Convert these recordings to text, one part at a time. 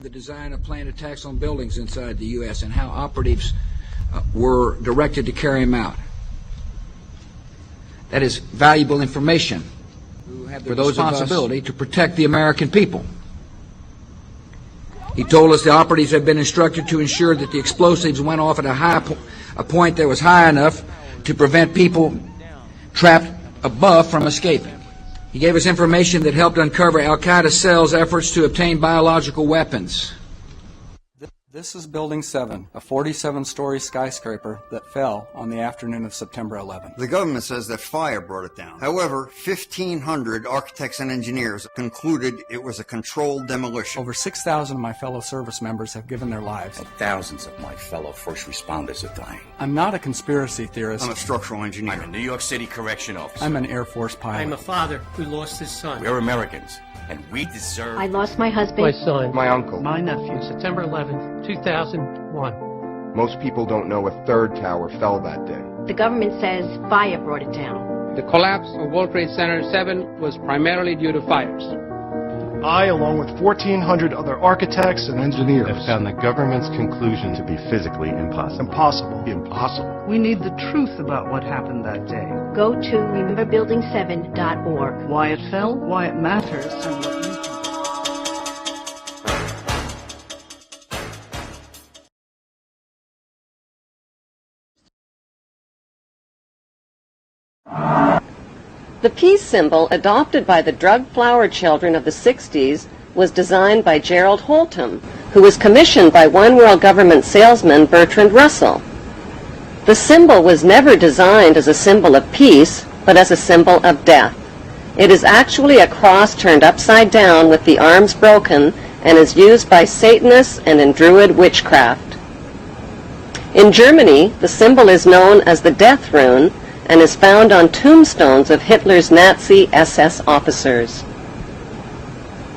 The design of planned attacks on buildings inside the U.S. and how operatives were directed to carry them out. That is valuable information for those responsibility to protect the American people. He told us the operatives had been instructed to ensure that the explosives went off at a point that was high enough to prevent people trapped above from escaping. He gave us information that helped uncover Al-Qaeda cells' efforts to obtain biological weapons. This is Building 7, a 47-story skyscraper that fell on the afternoon of September 11th. The government says that fire brought it down. However, 1,500 architects and engineers concluded it was a controlled demolition. Over 6,000 of my fellow service members have given their lives. And thousands of my fellow first responders are dying. I'm not a conspiracy theorist. I'm a structural engineer. I'm a New York City correction officer. I'm an Air Force pilot. I'm a father who lost his son. We're Americans, and we deserve... I lost my husband. My son. My uncle. My nephew. September 11th, 2001. Most people don't know a third tower fell that day. The government says fire brought it down. The collapse of World Trade Center 7 was primarily due to fires. I, along with 1,400 other architects and engineers, have found the government's conclusion to be physically impossible. Impossible. We need the truth about what happened that day. Go to rememberbuilding7.org. Why it fell, why it matters, and what you can do. The peace symbol adopted by the drug flower children of the 60s was designed by Gerald Holtham, who was commissioned by One World Government salesman Bertrand Russell. The symbol was never designed as a symbol of peace, but as a symbol of death. It is actually a cross turned upside down with the arms broken and is used by Satanists and in Druid witchcraft. In Germany, the symbol is known as the Death Rune and is found on tombstones of Hitler's Nazi SS officers.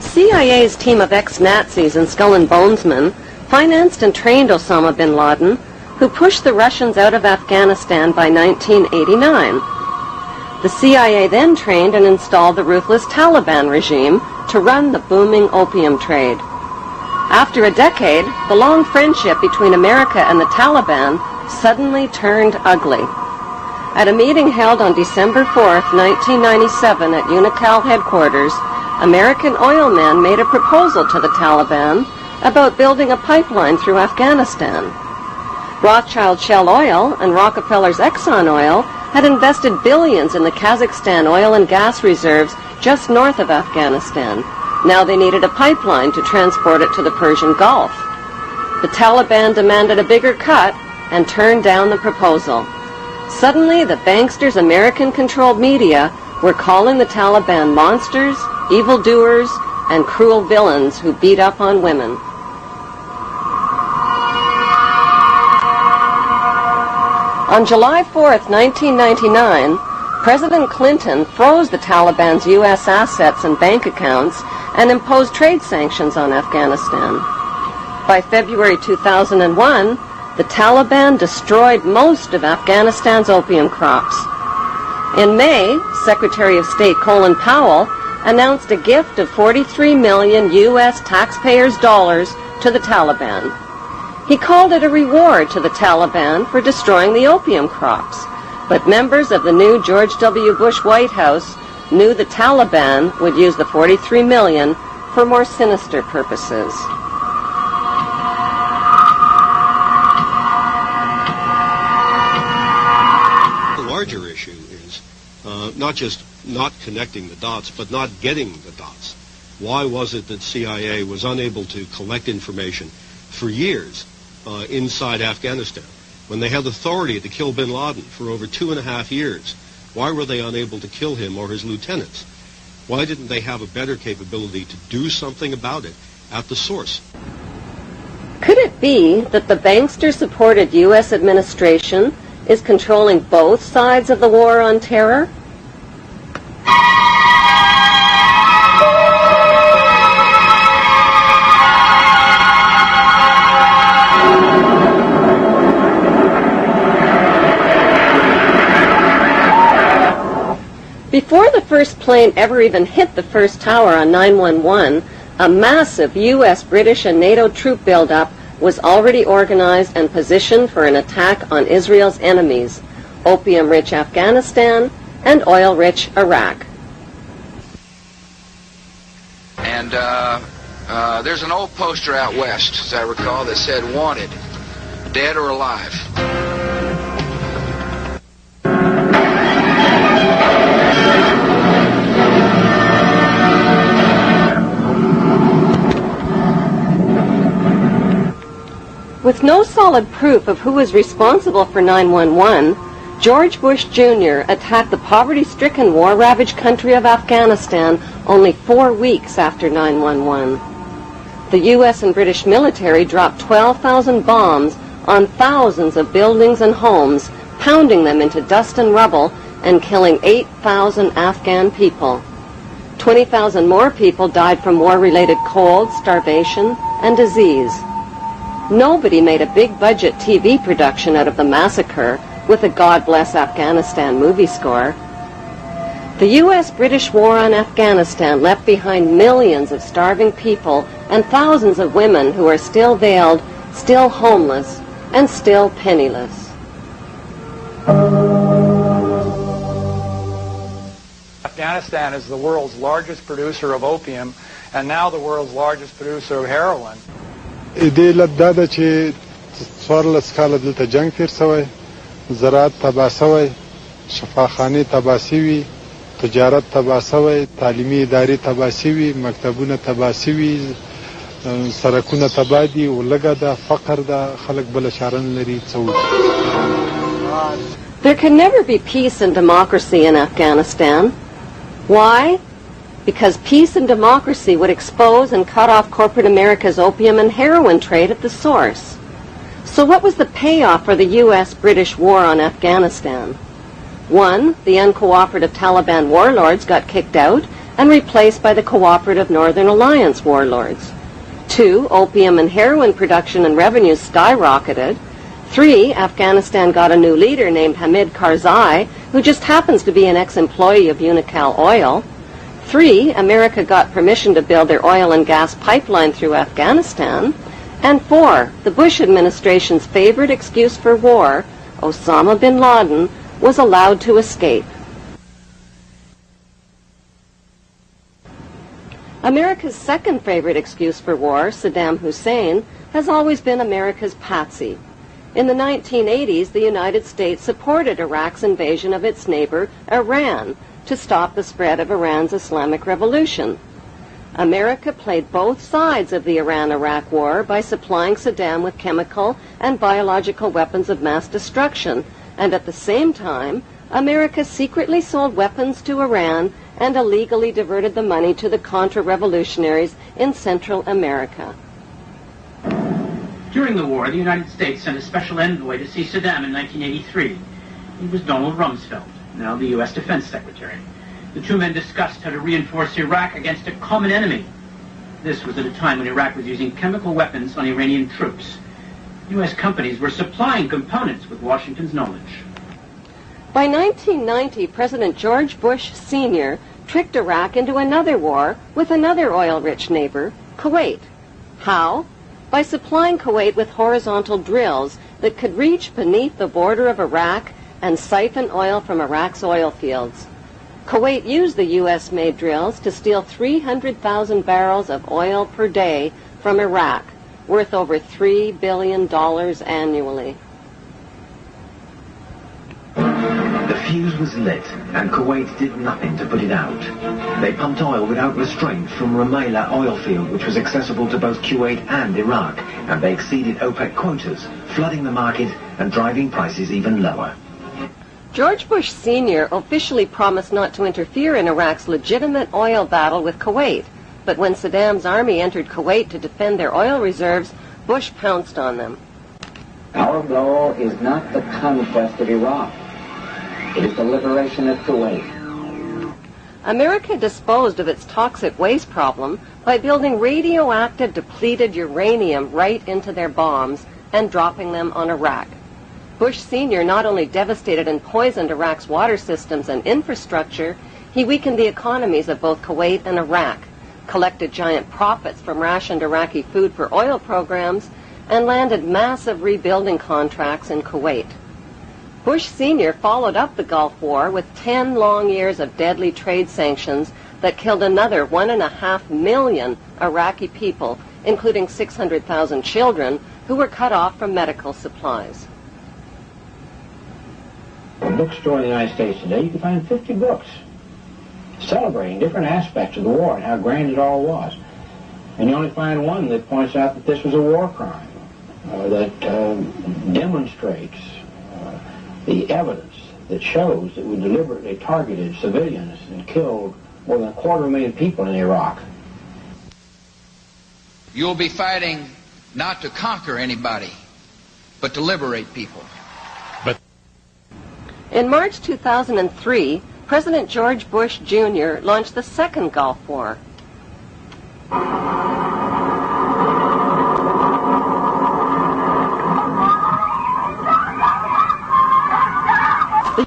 CIA's team of ex-Nazis and Skull and Bonesmen financed and trained Osama bin Laden, who pushed the Russians out of Afghanistan by 1989. The CIA then trained and installed the ruthless Taliban regime to run the booming opium trade. After a decade, the long friendship between America and the Taliban suddenly turned ugly. At a meeting held on December 4th, 1997 at Unocal headquarters, American oil men made a proposal to the Taliban about building a pipeline through Afghanistan. Rothschild Shell Oil and Rockefeller's Exxon Oil had invested billions in the Kazakhstan oil and gas reserves just north of Afghanistan. Now they needed a pipeline to transport it to the Persian Gulf. The Taliban demanded a bigger cut and turned down the proposal. Suddenly, the banksters' American-controlled media were calling the Taliban monsters, evildoers, and cruel villains who beat up on women. On July 4th, 1999, President Clinton froze the Taliban's U.S. assets and bank accounts and imposed trade sanctions on Afghanistan. By February 2001, the Taliban destroyed most of Afghanistan's opium crops. In May, Secretary of State Colin Powell announced a gift of 43 million U.S. taxpayers' dollars to the Taliban. He called it a reward to the Taliban for destroying the opium crops, but members of the new George W. Bush White House knew the Taliban would use the 43 million for more sinister purposes. Larger issue is not just not connecting the dots, but not getting the dots. Why was it that CIA was unable to collect information for years inside Afghanistan? When they had authority to kill bin Laden for over 2.5 years, why were they unable to kill him or his lieutenants? Why didn't they have a better capability to do something about it at the source? Could it be that the bankster-supported U.S. administration is controlling both sides of the war on terror? Before the first plane ever even hit the first tower on 911, A massive U.S., British, and NATO troop buildup was already organized and positioned for an attack on Israel's enemies, opium-rich Afghanistan and oil-rich Iraq. And there's an old poster out west, as I recall, that said, "Wanted, dead or alive." With no solid proof of who was responsible for 9/11, George Bush Jr. attacked the poverty-stricken, war-ravaged country of Afghanistan only 4 weeks after 9/11. The U.S. and British military dropped 12,000 bombs on thousands of buildings and homes, pounding them into dust and rubble and killing 8,000 Afghan people. 20,000 more people died from war-related cold, starvation, and disease. Nobody made a big-budget TV production out of the massacre with a God Bless Afghanistan movie score. The U.S.-British war on Afghanistan left behind millions of starving people and thousands of women who are still veiled, still homeless, and still penniless. Afghanistan is the world's largest producer of opium and now the world's largest producer of heroin. دې علت دا ده چې 14 کاله دلته جنگ تیر شوی، زراعت تباه شوی، شفاخانې تباه شوي، تجارت تباه شوی، تعلیمي ادارې تباه شوي، مکتبونه تباه شوي، سرکونه تباه دي، ولږه ده، فقر ده، خلک بله چاره نه لري څه وکړي. There can never be peace and democracy in Afghanistan. Why? Because peace and democracy would expose and cut off corporate America's opium and heroin trade at the source. So what was the payoff for the U.S.-British war on Afghanistan? 1, the uncooperative Taliban warlords got kicked out and replaced by the cooperative Northern Alliance warlords. 2, opium and heroin production and revenues skyrocketed. 3, Afghanistan got a new leader named Hamid Karzai, who just happens to be an ex-employee of Unocal Oil. 3, America got permission to build their oil and gas pipeline through Afghanistan. And 4, the Bush administration's favorite excuse for war, Osama bin Laden, was allowed to escape. America's second favorite excuse for war, Saddam Hussein, has always been America's patsy. In the 1980s, the United States supported Iraq's invasion of its neighbor, Iran, to stop the spread of Iran's Islamic Revolution. America played both sides of the Iran-Iraq war by supplying Saddam with chemical and biological weapons of mass destruction, and at the same time, America secretly sold weapons to Iran and illegally diverted the money to the Contra-revolutionaries in Central America. During the war, the United States sent a special envoy to see Saddam in 1983. He was Donald Rumsfeld, now the U.S. Defense Secretary. The two men discussed how to reinforce Iraq against a common enemy. This was at a time when Iraq was using chemical weapons on Iranian troops. U.S. companies were supplying components with Washington's knowledge. By 1990, President George Bush Sr. tricked Iraq into another war with another oil-rich neighbor, Kuwait. How? By supplying Kuwait with horizontal drills that could reach beneath the border of Iraq and siphon oil from Iraq's oil fields. Kuwait used the U.S.-made drills to steal 300,000 barrels of oil per day from Iraq, worth over $3 billion annually. The fuse was lit, and Kuwait did nothing to put it out. They pumped oil without restraint from Rumaila oil field, which was accessible to both Kuwait and Iraq, and they exceeded OPEC quotas, flooding the market and driving prices even lower. George Bush Sr. officially promised not to interfere in Iraq's legitimate oil battle with Kuwait, but when Saddam's army entered Kuwait to defend their oil reserves, Bush pounced on them. Our goal is not the conquest of Iraq. It is the liberation of Kuwait. America disposed of its toxic waste problem by building radioactive depleted uranium right into their bombs and dropping them on Iraq. Bush Sr. not only devastated and poisoned Iraq's water systems and infrastructure, he weakened the economies of both Kuwait and Iraq, collected giant profits from rationed Iraqi food for oil programs, and landed massive rebuilding contracts in Kuwait. Bush Sr. followed up the Gulf War with 10 long years of deadly trade sanctions that killed another 1.5 million Iraqi people, including 600,000 children who were cut off from medical supplies. In a bookstore in the United States today, you can find 50 books celebrating different aspects of the war and how grand it all was. And you only find one that points out that this was a war crime, that demonstrates the evidence that shows that we deliberately targeted civilians and killed more than 250,000 people in Iraq. You'll be fighting not to conquer anybody, but to liberate people. In March 2003, President George Bush Jr. launched the second Gulf War. The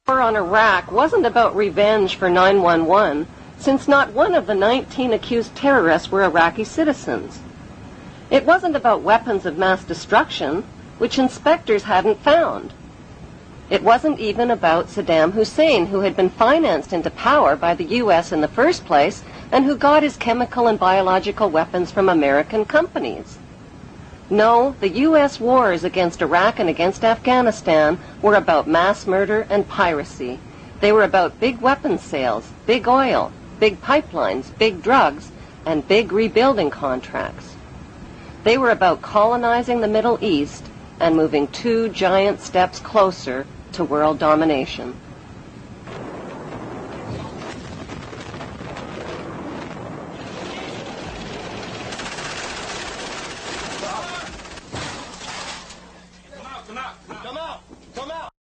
war on Iraq wasn't about revenge for 9/11, since not one of the 19 accused terrorists were Iraqi citizens. It wasn't about weapons of mass destruction, which inspectors hadn't found. It wasn't even about Saddam Hussein, who had been financed into power by the U.S. in the first place and who got his chemical and biological weapons from American companies. No, the U.S. wars against Iraq and against Afghanistan were about mass murder and piracy. They were about big weapons sales, big oil, big pipelines, big drugs, and big rebuilding contracts. They were about colonizing the Middle East and moving 2 giant steps closer to world domination. Come out!